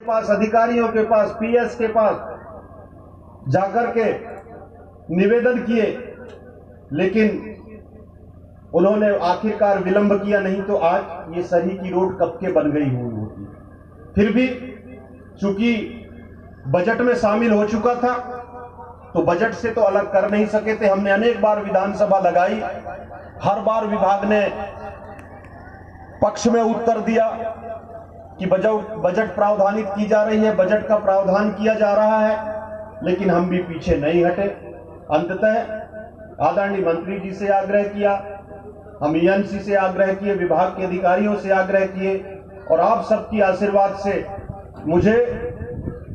पास, अधिकारियों के पास, पीएस के पास जाकर के निवेदन किए, लेकिन उन्होंने आखिरकार विलंब किया, नहीं तो आज ये सही की रोड कब के बन गई हुई होती। फिर भी चूंकि बजट में शामिल हो चुका था तो बजट से तो अलग कर नहीं सके थे। हमने अनेक बार विधानसभा लगाई, हर बार विभाग ने पक्ष में उत्तर दिया कि बजट प्रावधानित की जा रही है, बजट का प्रावधान किया जा रहा है, लेकिन हम भी पीछे नहीं हटे। अंततः आदरणीय मंत्री जी से आग्रह किया, हम ईएनसी से आग्रह किए, विभाग के अधिकारियों से आग्रह किए, और आप सबकी आशीर्वाद से मुझे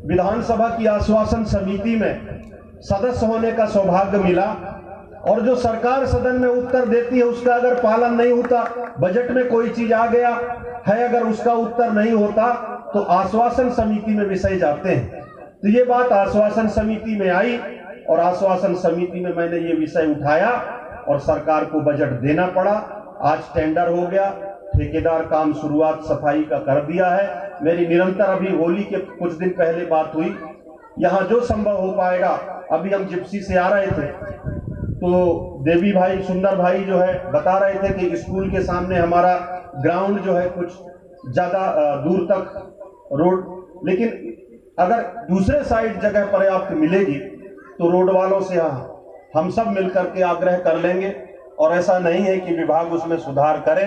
विधानसभा की आश्वासन समिति में सदस्य होने का सौभाग्य मिला। और जो सरकार सदन में उत्तर देती है उसका अगर पालन नहीं होता, बजट में कोई चीज आ गया है, अगर उसका उत्तर नहीं होता तो आश्वासन समिति में विषय जाते हैं। तो ये बात आश्वासन समिति में आई और आश्वासन समिति में मैंने ये विषय उठाया और सरकार को बजट देना पड़ा। आज टेंडर हो गया, ठेकेदार काम शुरुआत सफाई का कर दिया है। मेरी निरंतर अभी होली के कुछ दिन पहले बात हुई, यहाँ जो संभव हो पाएगा। अभी हम जिप्सी से आ रहे थे तो देवी भाई, सुंदर भाई जो है बता रहे थे कि स्कूल के सामने हमारा ग्राउंड जो है कुछ ज्यादा दूर तक रोड, लेकिन अगर दूसरे साइड जगह पर्याप्त मिलेगी तो रोड वालों से हम सब मिलकर के आग्रह कर लेंगे, और ऐसा नहीं है कि विभाग उसमें सुधार करे।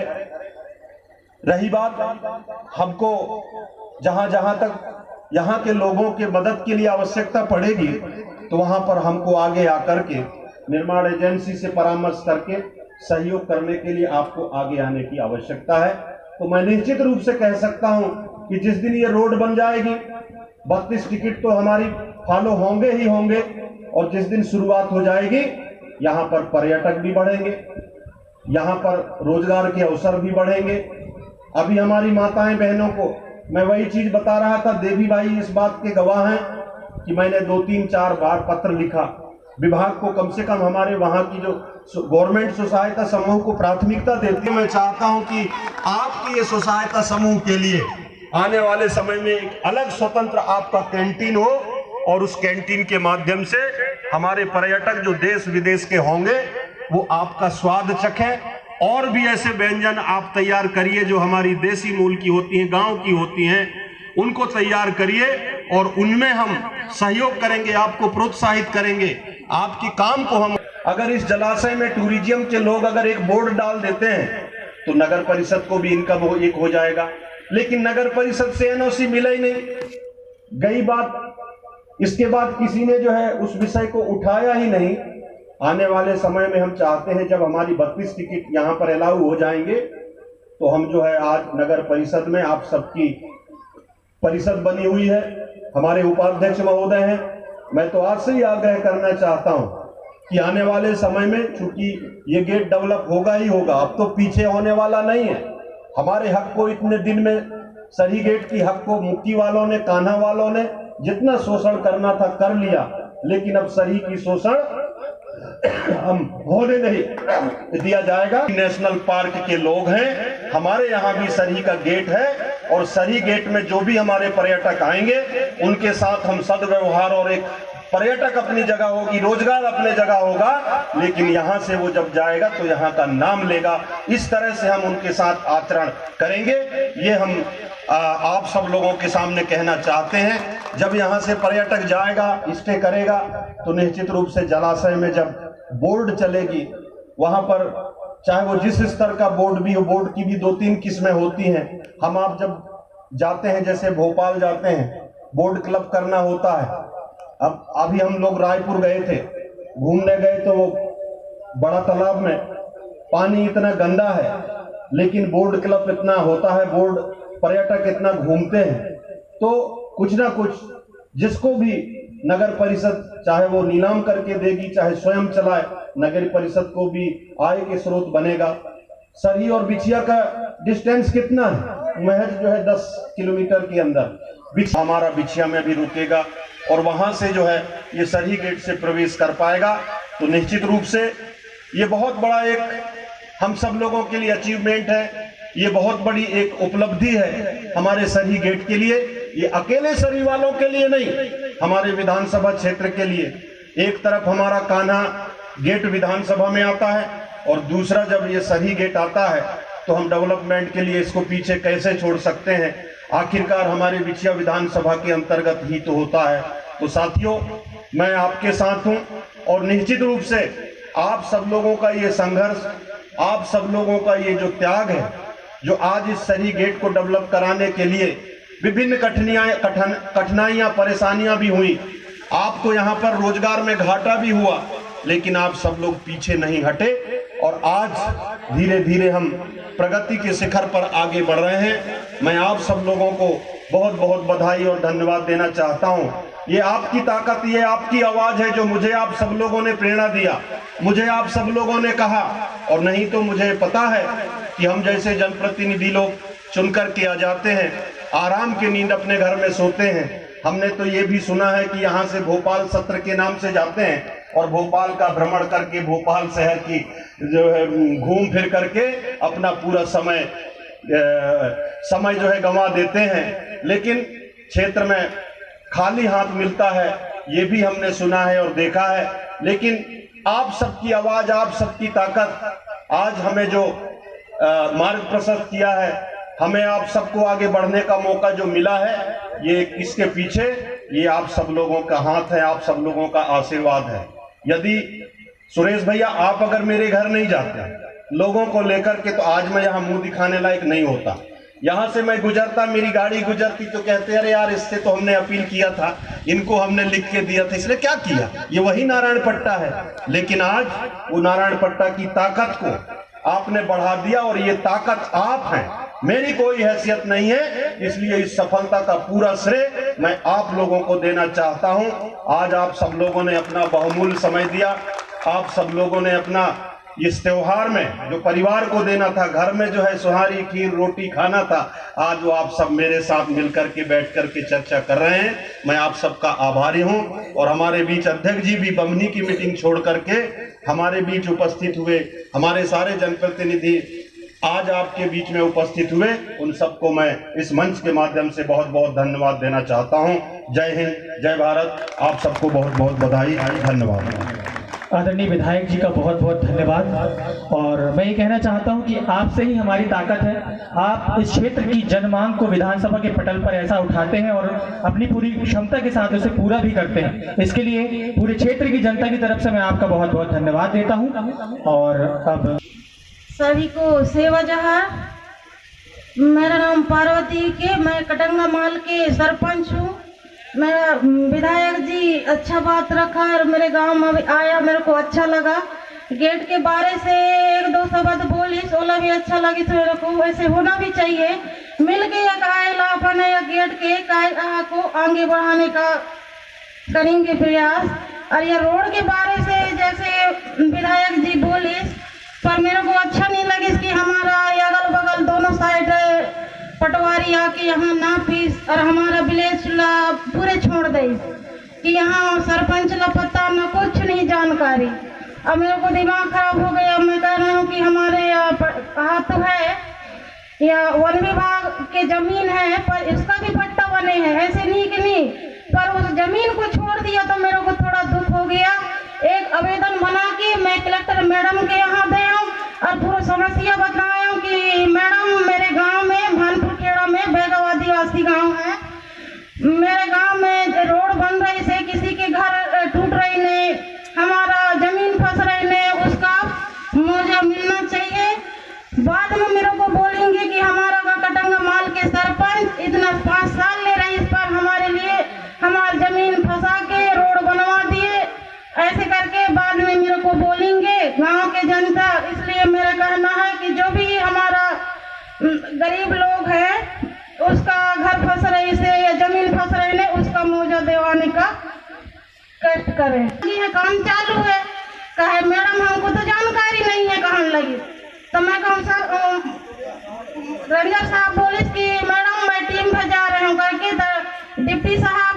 रही बात, हमको जहां जहां तक यहाँ के लोगों के मदद के लिए आवश्यकता पड़ेगी तो वहां पर हमको आगे आकर के निर्माण एजेंसी से परामर्श करके सहयोग करने के लिए आपको आगे आने की आवश्यकता है। तो मैं निश्चित रूप से कह सकता हूं कि जिस दिन ये रोड बन जाएगी 32 टिकट तो हमारी फॉलो होंगे ही होंगे, और जिस दिन शुरुआत हो जाएगी यहाँ पर पर्यटक भी बढ़ेंगे, यहाँ पर रोजगार के अवसर भी बढ़ेंगे। अभी हमारी माताएं बहनों को मैं वही चीज बता रहा था, देवी भाई इस बात के गवाह हैं कि मैंने 2-3-4 बार पत्र लिखा विभाग को, कम से कम हमारे वहां की जो गवर्नमेंट स्व सहायता समूह को प्राथमिकता देती है। मैं चाहता हूं कि आपकी ये स्व सहायता समूह के लिए आने वाले समय में एक अलग स्वतंत्र आपका कैंटीन हो, और उस कैंटीन के माध्यम से हमारे पर्यटक जो देश विदेश के होंगे वो आपका स्वाद चखें। और भी ऐसे व्यंजन आप तैयार करिए जो हमारी देसी मूल की होती हैं, गांव की होती हैं, उनको तैयार करिए और उनमें हम सहयोग करेंगे, आपको प्रोत्साहित करेंगे, आपकी काम को हम। अगर इस जलाशय में टूरिज्म के लोग अगर एक बोर्ड डाल देते हैं तो नगर परिषद को भी इनकम एक हो जाएगा, लेकिन नगर परिषद से एनओसी मिला ही नहीं। गई बात, इसके बाद किसी ने जो है उस विषय को उठाया ही नहीं। आने वाले समय में हम चाहते हैं जब हमारी 32 टिकट यहाँ पर अलाउ हो जाएंगे तो हम जो है, आज नगर परिषद में आप सबकी परिषद बनी हुई है, हमारे उपाध्यक्ष महोदय हैं, मैं तो आज से ही आग्रह करना चाहता हूं कि आने वाले समय में, चूंकि ये गेट डेवलप होगा ही होगा, अब तो पीछे होने वाला नहीं है। हमारे हक को इतने दिन में सही गेट की हक को मुक्ति वालों ने, कान्हा वालों ने जितना शोषण करना था कर लिया, लेकिन अब सही की शोषण हम होने नहीं दिया जाएगा। नेशनल पार्क के लोग हैं, हमारे यहाँ भी सरी का गेट है, और सरी गेट में जो भी हमारे पर्यटक आएंगे उनके साथ हम सदव्यवहार, और एक पर्यटक अपनी जगह होगी, रोजगार अपने जगह होगा, लेकिन यहाँ से वो जब जाएगा तो यहाँ का नाम लेगा। इस तरह से हम उनके साथ आचरण करेंगे, ये हम आप सब लोगों के सामने कहना चाहते हैं। जब यहाँ से पर्यटक जाएगा, स्टे करेगा, तो निश्चित रूप से जलाशय में जब बोर्ड चलेगी, वहां पर चाहे वो जिस स्तर का बोर्ड भी हो, बोर्ड की भी 2-3 किस्में होती हैं। हम आप जब जाते हैं, जैसे भोपाल जाते हैं, बोर्ड क्लब करना होता है। अब अभी हम लोग रायपुर गए थे, घूमने गए, तो वो बड़ा तालाब में पानी इतना गंदा है, लेकिन बोर्ड क्लब इतना होता है, बोर्ड पर्यटक इतना घूमते हैं, तो कुछ ना कुछ जिसको भी नगर परिषद, चाहे वो नीलाम करके देगी, चाहे स्वयं चलाए, नगर परिषद को भी आय के स्रोत बनेगा। सरी और बिछिया का डिस्टेंस कितना है? महज जो है 10 किलोमीटर के अंदर हमारा बिछिया में भी रुकेगा, और वहां से जो है ये सरी गेट से प्रवेश कर पाएगा। तो निश्चित रूप से ये बहुत बड़ा एक हम सब लोगों के लिए अचीवमेंट है, ये बहुत बड़ी एक उपलब्धि है हमारे सरी गेट के लिए। ये अकेले सरी वालों के लिए नहीं, हमारे विधानसभा क्षेत्र के लिए। एक तरफ हमारा कान्हा गेट विधानसभा में आता है और दूसरा जब ये सरी गेट आता है तो हम डेवलपमेंट के लिए इसको पीछे कैसे छोड़ सकते हैं। आखिरकार हमारे बिछिया विधानसभा के अंतर्गत ही तो होता है। तो साथियों, मैं आपके साथ हूं और निश्चित रूप से आप सब लोगों का ये संघर्ष, आप सब लोगों का ये जो त्याग है, जो आज इस सरी गेट को डेवलप कराने के लिए विभिन्न कठिनाइयां परेशानियां भी हुई, आपको यहाँ पर रोजगार में घाटा भी हुआ, लेकिन आप सब लोग पीछे नहीं हटे और आज धीरे धीरे हम प्रगति के शिखर पर आगे बढ़ रहे हैं। मैं आप सब लोगों को बहुत बहुत बधाई और धन्यवाद देना चाहता हूं। ये आपकी ताकत, ये आपकी आवाज है जो मुझे आप सब लोगों ने प्रेरणा दिया, मुझे आप सब लोगों ने कहा। और नहीं तो मुझे पता है कि हम जैसे जनप्रतिनिधि लोग चुनकर के आ जाते हैं, आराम की नींद अपने घर में सोते हैं। हमने तो ये भी सुना है कि यहाँ से भोपाल सत्र के नाम से जाते हैं और भोपाल का भ्रमण करके भोपाल शहर की जो है घूम फिर करके अपना पूरा समय जो है गंवा देते हैं, लेकिन क्षेत्र में खाली हाथ मिलता है, ये भी हमने सुना है और देखा है। लेकिन आप सबकी आवाज, आप सबकी ताकत आज हमें जो मार्ग प्रशस्त किया है, हमें आप सबको आगे बढ़ने का मौका जो मिला है, ये इसके पीछे ये आप सब लोगों का हाथ है, आप सब लोगों का आशीर्वाद है। यदि सुरेश भैया आप अगर मेरे घर नहीं जाते लोगों को लेकर के, तो आज मैं यहाँ मुंह दिखाने लायक नहीं होता। यहाँ से मैं गुजरता, मेरी गाड़ी गुजरती तो कहते अरे यार इससे तो हमने अपील किया था, इनको हमने लिख के दिया था, इसने क्या किया, ये वही नारायण पट्टा है। लेकिन आज वो नारायण पट्टा की ताकत को आपने बढ़ा दिया और ये ताकत आप हैं, मेरी कोई हैसियत नहीं है। इसलिए इस सफलता का पूरा श्रेय मैं आप लोगों को देना चाहता हूं। आज आप सब लोगों ने अपना बहुमूल्य समय दिया, आप सब लोगों ने अपना इस त्योहार में जो परिवार को देना था, घर में जो है सुहारी खीर रोटी खाना था, आज वो आप सब मेरे साथ मिलकर के बैठ कर के चर्चा कर रहे हैं। मैं आप सबका आभारी हूं। और हमारे बीच अध्यक्ष जी भी बमनी की मीटिंग छोड़ करके हमारे बीच उपस्थित हुए, हमारे सारे जनप्रतिनिधि आज आपके बीच में उपस्थित हुए, उन सबको मैं इस मंच के माध्यम से बहुत बहुत धन्यवाद देना चाहता हूं। जय हिंद, जय भारत। आप सबको बहुत बहुत बधाई, धन्यवाद। आदरणीय विधायक जी का बहुत बहुत धन्यवाद। और मैं ये कहना चाहता हूं कि आपसे ही हमारी ताकत है। आप इस क्षेत्र की जनमांग को विधानसभा के पटल पर ऐसा उठाते हैं और अपनी पूरी क्षमता के साथ उसे पूरा भी करते हैं। इसके लिए पूरे क्षेत्र की जनता की तरफ से मैं आपका बहुत बहुत धन्यवाद देता हूं। और अब सभी को सेवा जहार। मेरा नाम पार्वती के, मैं कटंगा माल के सरपंच हूँ। मेरा विधायक जी अच्छा बात रखा और मेरे गांव में आया, मेरे को अच्छा लगा। गेट के बारे से एक दो शब्द बोली, सोला भी अच्छा लगी, तो मेरे को वैसे होना भी चाहिए। मिल के एक आयला अपन गेट के को आगे बढ़ाने का करेंगे प्रयास। और ये रोड के बारे से जैसे विधायक जी बोली, पर मेरे को अच्छा नहीं लगे इसकी हमारा अगल बगल दोनों साइड पटवारी आके यहाँ ना पीस और हमारा विलेज पूरे छोड़ दे कि यहाँ सरपंच ला पता न कुछ नहीं जानकारी। अब मेरे को दिमाग खराब हो गया। मैं कह रहा हूँ कि हमारे यहाँ तो है या वन विभाग के जमीन है, पर इसका भी पट्टा बने हैं, ऐसे नहीं कि नहीं, पर उस जमीन को छोड़ दिया तो मेरे को थोड़ा दुख हो गया। एक आवेदन बना के मैं कलेक्टर मैडम के यहाँ दे और पूरा समस्या बताया कि मैडम मेरे गांव में भानपुर खेड़ा में बैगाव आदिवासी गांव है, मेरे गांव में रोड बन रही से किसी के घर टूट रही ने, हमारा जमीन फंस रही ने, उसका मुझे मिलना चाहिए। बाद में मेरे को बोलेंगे कि हमारा कटंगा माल के सरपंच इतना 5 साल ले रहे, इस पर हमारे लिए हमारी जमीन फंसा के रोड बनवा दिए, ऐसे करके बाद में मेरे को बोलेंगे गांव के जनता। इसलिए मेरा कहना है कि जो भी हमारा गरीब लोग है उसका घर फंस रही से या जमीन फंस रही ने, उसका मुआवजा दिलवाने का कष्ट करें। ये काम चालू है, कहे मैडम हमको तो जानकारी नहीं है कहाँ लगी। तो मैं कहूँ सर, रेंजर साहब बोले कि मैडम मैं टीम भेजा रहे हूँ करके, डिप्टी साहब